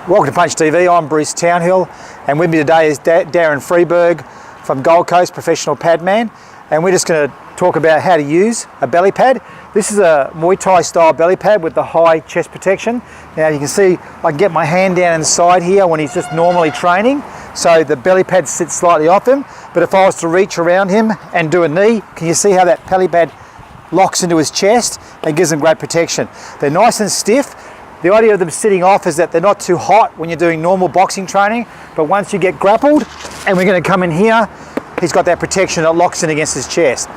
Welcome to Punch TV, I'm Bruce Townhill, and with me today is Darren Freeberg from Gold Coast, professional pad man, and we're just going to talk about how to use a belly pad. This is a Muay Thai style belly pad with the high chest protection. Now you can see I can get my hand down inside here when he's just normally training, so the belly pad sits slightly off him, but if I was to reach around him and do a knee, can you see how that belly pad locks into his chest and gives him great protection? They're nice and stiff. The idea of them sitting off is that they're not too hot when you're doing normal boxing training, but once you get grappled, and we're going to come in here, he's got that protection that locks in against his chest.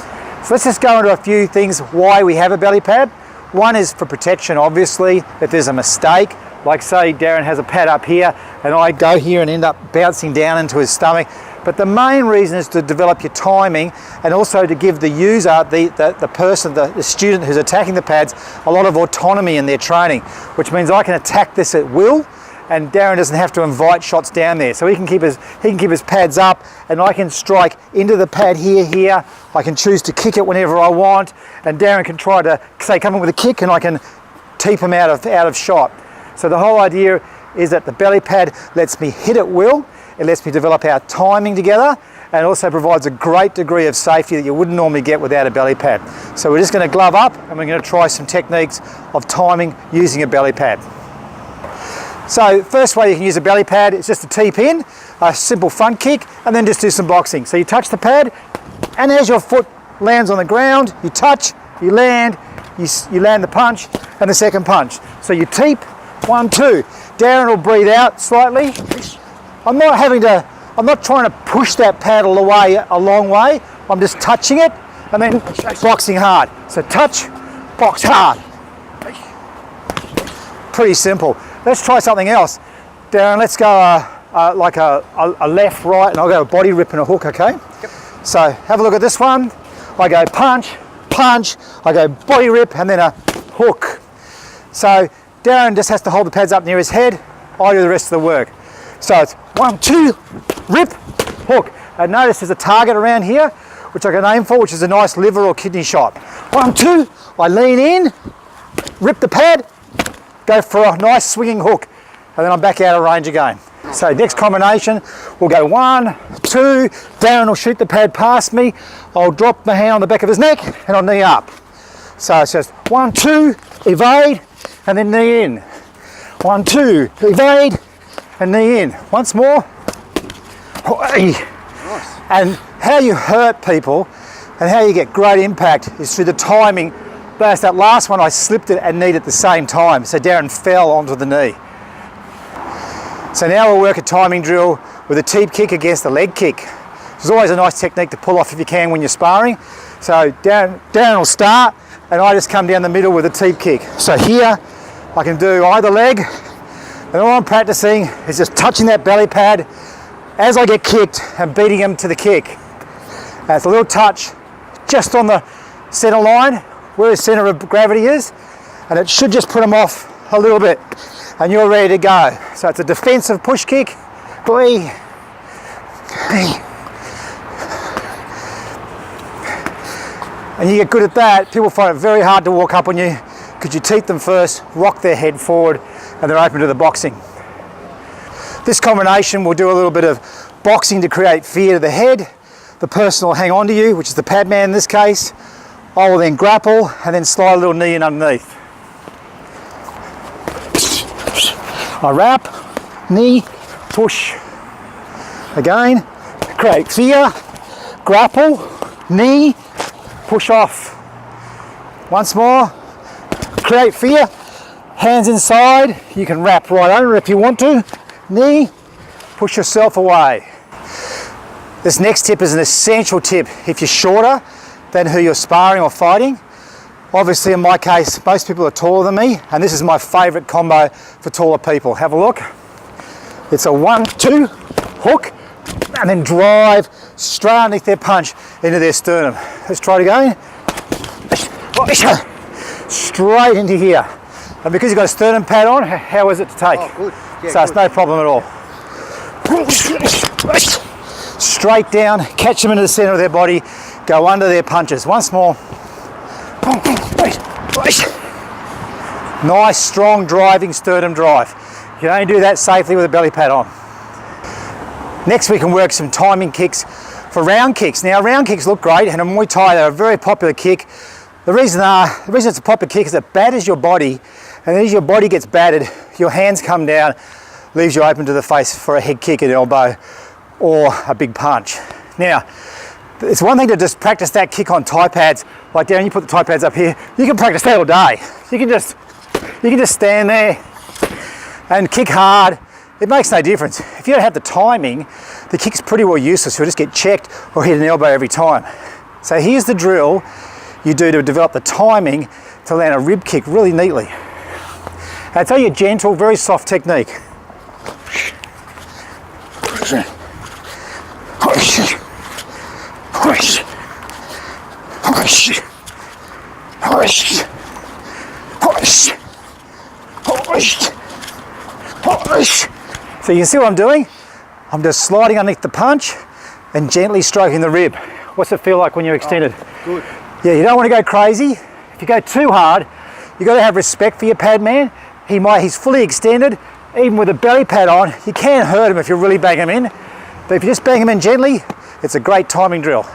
So let's just go into a few things why we have a belly pad. One is for protection, obviously, if there's a mistake, like say Darren has a pad up here and I go here and end up bouncing down into his stomach. But the main reason is to develop your timing and also to give the user, the person, the student who's attacking the pads, a lot of autonomy in their training, which means I can attack this at will and Darren doesn't have to invite shots down there. So he can keep his pads up and I can strike into the pad here. I can choose to kick it whenever I want, and Darren can try to, say, come in with a kick and I can teep him out of shot. So the whole idea is that the belly pad lets me hit at will. It lets me develop our timing together, and also provides a great degree of safety that you wouldn't normally get without a belly pad. So we're just going to glove up and we're going to try some techniques of timing using a belly pad. So first way you can use a belly pad is just to teep in, a simple front kick, and then just do some boxing. So you touch the pad, and as your foot lands on the ground, you touch, you land, you land the punch and the second punch. So you teep, 1, 2. Darren will breathe out slightly. I'm not trying to push that paddle away a long way. I'm just touching it and then boxing hard. So touch, box hard. Pretty simple. Let's try something else. Darren, let's go like a left, right, and I'll go a body rip and a hook, okay? Yep. So have a look at this one. I go punch, punch, I go body rip, and then a hook. So Darren just has to hold the pads up near his head. I do the rest of the work. So it's 1, 2, rip, hook. And notice there's a target around here, which I can aim for, which is a nice liver or kidney shot. 1, 2, I lean in, rip the pad, go for a nice swinging hook, and then I'm back out of range again. So next combination, we'll go 1, 2, Darren will shoot the pad past me, I'll drop my hand on the back of his neck, and I'll knee up. So it's just 1, 2, evade, and then knee in. 1, 2, evade, and knee in. Once more. Nice. And how you hurt people and how you get great impact is through the timing. But that last one, I slipped it and kneed at the same time, so Darren fell onto the knee. So now we'll work a timing drill with a teep kick against the leg kick. It's always a nice technique to pull off if you can when you're sparring. So Darren will start and I just come down the middle with a teep kick. So here I can do either leg, and all I'm practicing is just touching that belly pad as I get kicked and beating him to the kick. It's a little touch just on the center line where his center of gravity is, and it should just put him off a little bit, and you're ready to go. So it's a defensive push kick. And you get good at that, people find it very hard to walk up on you because you teep them first, rock their head forward, and they're open to the boxing. This combination will do a little bit of boxing to create fear to the head. The person will hang on to you, which is the pad man in this case. I will then grapple and then slide a little knee in underneath. I wrap, knee, push. Again, create fear, grapple, knee, push off. Once more, create fear, hands inside, you can wrap right under if you want to, knee, push yourself away. This next tip is an essential tip if you're shorter than who you're sparring or fighting. Obviously in my case, most people are taller than me, and this is my favourite combo for taller people. Have a look. It's a 1, 2, hook, and then drive straight underneath their punch into their sternum. Let's try it again. Straight into here. And because you've got a sternum pad on, how is it to take? Oh, good. Yeah, so good. It's no problem at all. Straight down, catch them into the center of their body, go under their punches. Once more. Nice, strong, driving sternum drive. can only do that safely with a belly pad on. Next we can work some timing kicks for round kicks. Now round kicks look great, and in Muay Thai they're a very popular kick. The reason it's a popular kick is it batters your body, and as your body gets battered, your hands come down, leaves you open to the face for a head kick, an elbow, or a big punch. Now, it's one thing to just practice that kick on Thai pads, like Darren, you put the Thai pads up here, you can practice that all day. You can just stand there and kick hard. It makes no difference. If you don't have the timing, the kick's pretty well useless. You'll just get checked or hit an elbow every time. So here's the drill you do to develop the timing to land a rib kick really neatly. And it's only a gentle, very soft technique. So you can see what I'm doing? I'm just sliding underneath the punch and gently stroking the rib. What's it feel like when you're extended? Good. Yeah, you don't want to go crazy. If you go too hard, you've got to have respect for your pad man. He's fully extended. Even with a belly pad on, you can hurt him if you really bang him in. But if you just bang him in gently, it's a great timing drill.